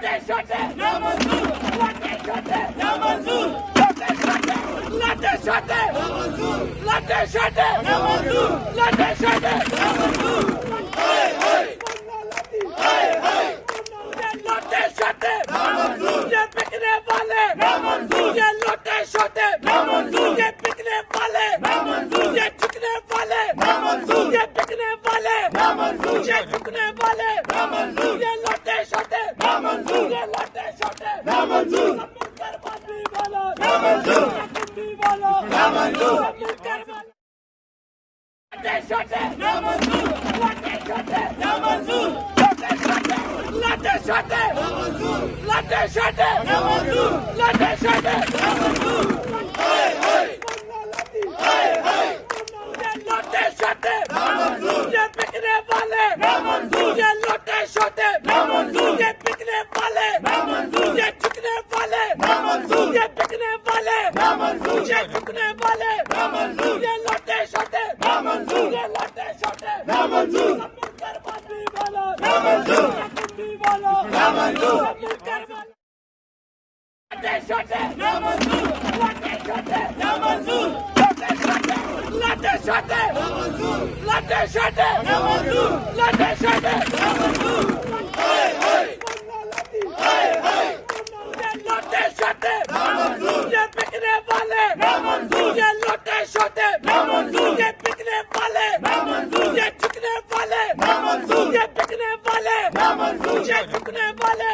Latte छोटे ना मंजूर, लाटे छोटे ना मंजूर, लाटे छोटे, लाटे छोटे ना मंजूर, लाटे छोटे ना मंजूर, लाटे छोटे ना मंजूर। हाय हाय हाय हाय, ये लाटे छोटे ना मंजूर, ये बिकने वाले ना मंजूर, ये लाटे छोटे ना मंजूर, ये बिकने वाले ना मंजूर, ये झुकने वाले ना मंजूर, ये बिकने वाले ना मंजूर, ये झुकने वाले ना मंजूर, ये लाटे छोटे ना मंजूर, ये लाटे छोटे ना मंजूर, मिलकर बाजी वाला ना मंजूर, कुंडी वाला ना मंजूर, मिलकर लाटे छोटे ना मंजूर, लाटे छोटे ना मंजूर, लाटे छोटे, लाटे छोटे ना मंजूर, लाटे छोटे ना मंजूर, लाटे छोटे ना मंजूर। हाय हाय हाय हाय, ये लाटे छोटे ना मंजूर, ये बिकने वाले ना मंजूर, ये लाटे छोटे ना मंजूर, ये बिकने वाले ना मंजूर, ये झुकने वाले ना मंजूर, ये बिकने वाले ना मंजूर, ये झुकने वाले ना मंजूर, ये लाटे छोटे ना मंजूर, ये लाटे छोटे ना मंजूर, मिलकर बाजी वाला ना मंजूर, कुंडी वाला ना मंजूर, मिलकर लाटे छोटे ना मंजूर, लाटे छोटे ना मंजूर, लाटे छोटे, लाटे छोटे ना मंजूर, लाटे छोटे ना मंजूर, लाटे छोटे ना मंजूर। हाय हाय हाय हाय, ये लाटे छोटे ना मंजूर, ये बिकने वाले ना मंजूर, ये लाटे छोटे ना मंजूर, ये बिकने वाले ना मंजूर, ये झुकने वाले ना मंजूर, ये बिकने वाले ना मंजूर, ये झुकने वाले